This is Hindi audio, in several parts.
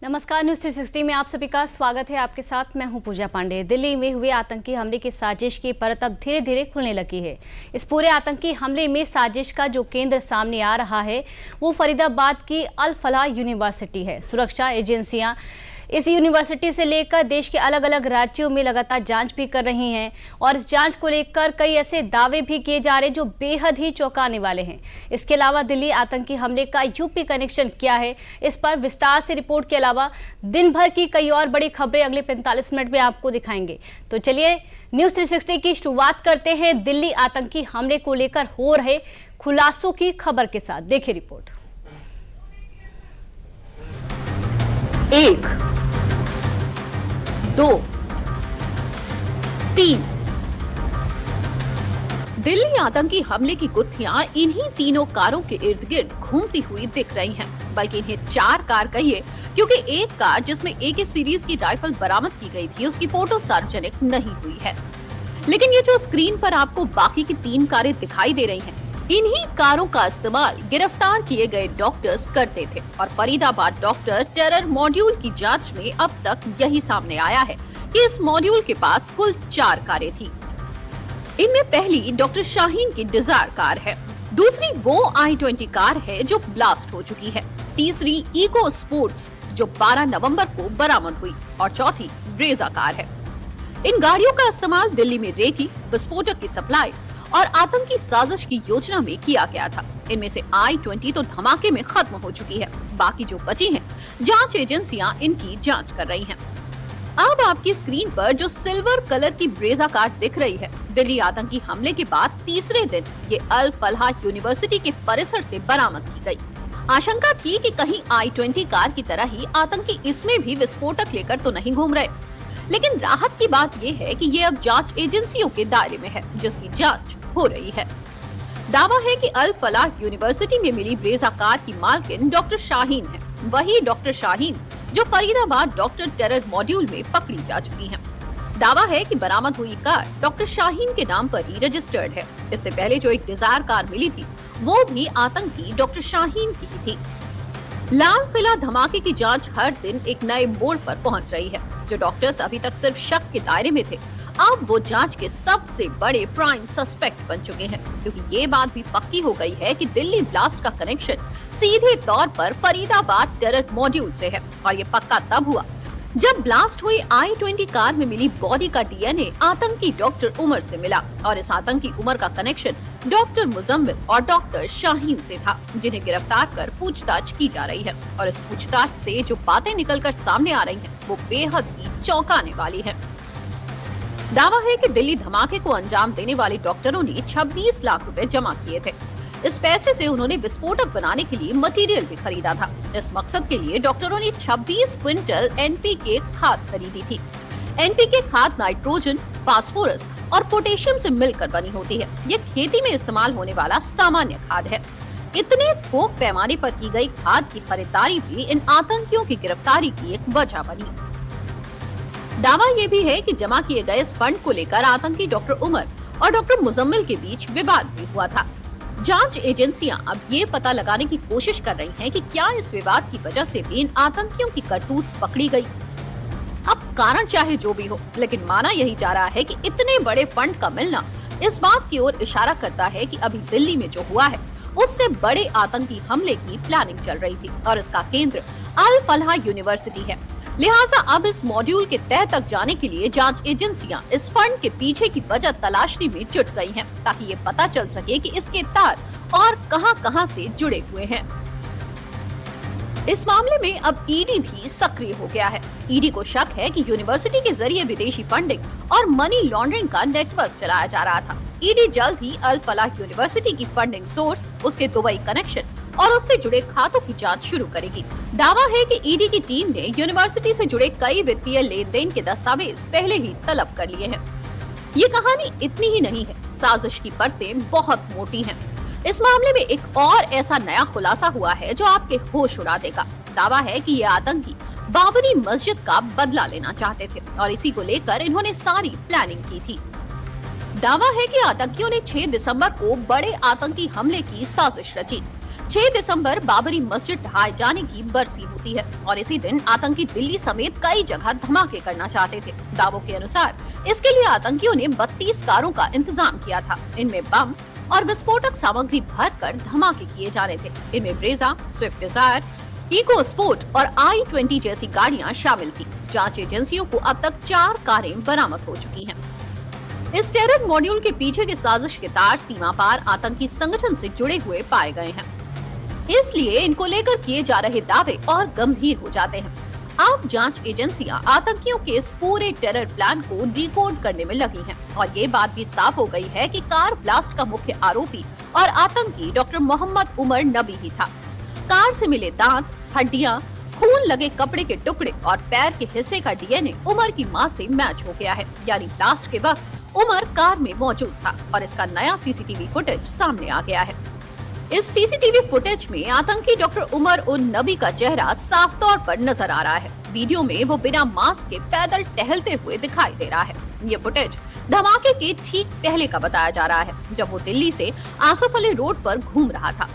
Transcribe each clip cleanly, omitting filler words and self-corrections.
नमस्कार, न्यूज 360 में आप सभी का स्वागत है। आपके साथ मैं हूं पूजा पांडे। दिल्ली में हुए आतंकी हमले की साजिश की परत अब धीरे धीरे खुलने लगी है। इस पूरे आतंकी हमले में साजिश का जो केंद्र सामने आ रहा है वो फरीदाबाद की अल फलाह यूनिवर्सिटी है। सुरक्षा एजेंसियां इस यूनिवर्सिटी से लेकर देश के अलग अलग राज्यों में लगातार जांच भी कर रही हैं और इस जांच को लेकर कई ऐसे दावे भी किए जा रहे हैं जो बेहद ही चौंकाने वाले हैं। इसके अलावा दिल्ली आतंकी हमले का यूपी कनेक्शन क्या है, इस पर विस्तार से रिपोर्ट के अलावा दिन भर की कई और बड़ी खबरें अगले 45 मिनट में आपको दिखाएंगे। तो चलिए न्यूज 360 की शुरुआत करते हैं दिल्ली आतंकी हमले को लेकर हो रहे खुलासों की खबर के साथ। देखिए रिपोर्ट। 1, 2, 3। दिल्ली आतंकी हमले की गुत्थियां इन्हीं तीनों कारों के इर्द गिर्द घूमती हुई दिख रही हैं। बल्कि इन्हें 4 कार कहिए, क्योंकि एक कार जिसमें AK सीरीज की राइफल बरामद की गई थी उसकी फोटो सार्वजनिक नहीं हुई है। लेकिन ये जो स्क्रीन पर आपको बाकी की 3 कारें दिखाई दे रही हैं, इन्हीं कारों का इस्तेमाल गिरफ्तार किए गए डॉक्टर्स करते थे और फरीदाबाद डॉक्टर टेरर मॉड्यूल की जांच में अब तक यही सामने आया है कि इस मॉड्यूल के पास कुल 4 कारें थी। इनमें पहली डॉक्टर शाहीन की डिजायर कार है, दूसरी वो I-20 कार है जो ब्लास्ट हो चुकी है, तीसरी इको स्पोर्ट्स जो 12 नवंबर को बरामद हुई और चौथी ब्रेजा कार है। इन गाड़ियों का इस्तेमाल दिल्ली में रेकी, विस्फोटक की सप्लाई और आतंकी साजिश की योजना में किया गया था। इनमें से I-20 तो धमाके में खत्म हो चुकी है, बाकी जो बची हैं, जांच एजेंसियां इनकी जांच कर रही हैं। अब आपकी स्क्रीन पर जो सिल्वर कलर की ब्रेजा कार दिख रही है, दिल्ली आतंकी हमले के बाद तीसरे दिन ये अल फलाह यूनिवर्सिटी के परिसर से बरामद की गई। आशंका थी कि कहीं I-20 कार की तरह ही आतंकी इसमें भी विस्फोटक लेकर तो नहीं घूम रहे, लेकिन राहत की बात यह है कि ये अब जांच एजेंसियों के दायरे में है, जिसकी जांच हो रही है। दावा है कि अल फलाह यूनिवर्सिटी में मिली ब्रेजा कार की मालकिन डॉक्टर शाहीन है, वही डॉक्टर शाहीन जो फरीदाबाद डॉक्टर टेरर मॉड्यूल में पकड़ी जा चुकी हैं। दावा है कि बरामद हुई कार डॉक्टर शाहीन के नाम पर ही रजिस्टर्ड है। इससे पहले जो एक डिजायर कार मिली थी वो भी आतंकी डॉक्टर शाहीन की ही थी। लाल किला धमाके की जांच हर दिन एक नए मोड़ पर पहुंच रही है। जो डॉक्टर्स अभी तक सिर्फ शक के दायरे में थे, अब वो जांच के सबसे बड़े प्राइम सस्पेक्ट बन चुके हैं, क्योंकि ये बात भी पक्की हो गई है कि दिल्ली ब्लास्ट का कनेक्शन सीधे तौर पर फरीदाबाद टेरर मॉड्यूल से है। और ये पक्का तब हुआ जब ब्लास्ट हुई I-20 कार में मिली बॉडी का DNA आतंकी डॉक्टर उमर से मिला और इस आतंकी उमर का कनेक्शन डॉक्टर मुजम्मिल और डॉक्टर शाहीन से था, जिन्हें गिरफ्तार कर पूछताछ की जा रही है। और इस पूछताछ से जो बातें निकलकर सामने आ रही हैं, वो बेहद ही चौंकाने वाली है। दावा है कि दिल्ली धमाके को अंजाम देने वाले डॉक्टरों ने 26 लाख रुपए जमा किए थे। इस पैसे से उन्होंने विस्फोटक बनाने के लिए मटेरियल भी खरीदा था। इस मकसद के लिए डॉक्टरों ने 26 क्विंटल NPK खाद खरीदी थी। NPK खाद नाइट्रोजन, फास्फोरस और पोटेशियम से मिलकर बनी होती है। ये खेती में इस्तेमाल होने वाला सामान्य खाद है। इतने थोक पैमाने पर की गई खाद की खरीदारी भी इन आतंकियों की गिरफ्तारी की एक वजह बनी। दावा ये भी है कि जमा किए गए इस फंड को लेकर आतंकी डॉक्टर उमर और डॉक्टर मुजम्मिल के बीच विवाद भी हुआ था। जांच एजेंसियां अब ये पता लगाने की कोशिश कर रही हैं कि क्या इस विवाद की वजह से भी इन आतंकियों की करतूत पकड़ी गई। अब कारण चाहे जो भी हो, लेकिन माना यही जा रहा है कि इतने बड़े फंड का मिलना इस बात की ओर इशारा करता है कि अभी दिल्ली में जो हुआ है उससे बड़े आतंकी हमले की प्लानिंग चल रही थी और इसका केंद्र अल फलाह यूनिवर्सिटी है। लिहाजा अब इस मॉड्यूल के तह तक जाने के लिए जांच एजेंसियां इस फंड के पीछे की वजह तलाशने में जुट गई हैं, ताकि ये पता चल सके कि इसके तार और कहां-कहां से जुड़े हुए हैं। इस मामले में अब ईडी भी सक्रिय हो गया है। ईडी को शक है कि यूनिवर्सिटी के जरिए विदेशी फंडिंग और मनी लॉन्ड्रिंग का नेटवर्क चलाया जा रहा था। ईडी जल्द ही अल फलाह यूनिवर्सिटी की फंडिंग सोर्स, उसके दुबई कनेक्शन और उससे जुड़े खातों की जांच शुरू करेगी। दावा है कि ईडी की टीम ने यूनिवर्सिटी से जुड़े कई वित्तीय लेन देन के दस्तावेज पहले ही तलब कर लिए हैं। ये कहानी इतनी ही नहीं है, साजिश की परतें बहुत मोटी हैं। इस मामले में एक और ऐसा नया खुलासा हुआ है जो आपके होश उड़ा देगा। दावा है कि ये आतंकी बाबरी मस्जिद का बदला लेना चाहते थे और इसी को लेकर इन्होंने सारी प्लानिंग की थी। दावा है कि आतंकियों ने 6 दिसंबर को बड़े आतंकी हमले की साजिश रची, 6 दिसंबर बाबरी मस्जिद ढहाए जाने की बरसी होती है और इसी दिन आतंकी दिल्ली समेत कई जगह धमाके करना चाहते थे। दावों के अनुसार इसके लिए आतंकियों ने 32 कारों का इंतजाम किया था। इनमें बम और विस्फोटक सामग्री भरकर धमाके किए जाने थे। इनमें Brezza, Swift Dzire, EcoSport और i20 जैसी गाड़ियां शामिल थी। जांच एजेंसियों को अब तक 4 कारें बरामद हो चुकी हैं। इस टेरर मॉड्यूल के पीछे की साजिश के तार सीमा पार आतंकी संगठन से जुड़े हुए पाए गए हैं, इसलिए इनको लेकर किए जा रहे दावे और गंभीर हो जाते हैं। अब जांच एजेंसियां आतंकियों के इस पूरे टेरर प्लान को डिकोड करने में लगी हैं और ये बात भी साफ हो गई है कि कार ब्लास्ट का मुख्य आरोपी और आतंकी डॉक्टर मोहम्मद उमर नबी ही था। कार से मिले दांत, हड्डियां, खून लगे कपड़े के टुकड़े और पैर के हिस्से का डीएनए उमर की मां से मैच हो गया है, यानी ब्लास्ट के वक्त उमर कार में मौजूद था और इसका नया सीसीटीवी फुटेज सामने आ गया है। इस सीसीटीवी फुटेज में आतंकी डॉक्टर उमर उन नबी का चेहरा साफ तौर पर नजर आ रहा है। वीडियो में वो बिना मास्क के पैदल टहलते हुए दिखाई दे रहा है। ये फुटेज धमाके के ठीक पहले का बताया जा रहा है, जब वो दिल्ली से आसफ अली रोड पर घूम रहा था।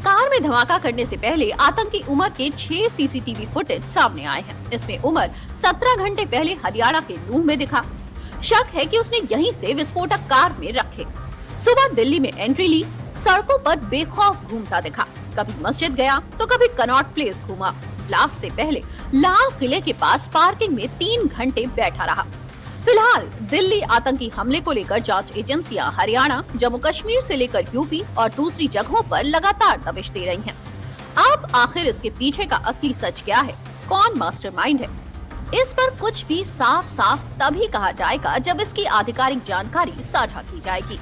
कार में धमाका करने से पहले आतंकी उमर के 6 सीसीटीवी फुटेज सामने आए हैं। इसमें उमर 17 घंटे पहले हरियाणा के नूह में दिखा। शक है कि उसने यहीं से विस्फोटक कार में रखे। सुबह दिल्ली में एंट्री ली, सड़कों पर बेखौफ घूमता दिखा। कभी मस्जिद गया तो कभी कनॉट प्लेस घूमा। ब्लास्ट से पहले लाल किले के पास पार्किंग में 3 घंटे बैठा रहा। फिलहाल दिल्ली आतंकी हमले को लेकर जांच एजेंसियां हरियाणा, जम्मू कश्मीर से लेकर यूपी और दूसरी जगहों पर लगातार दबिश दे रही हैं। अब आखिर इसके पीछे का असली सच क्या है, कौन मास्टरमाइंड है, इस पर कुछ भी साफ साफ तभी कहा जाएगा जब इसकी आधिकारिक जानकारी साझा की जाएगी।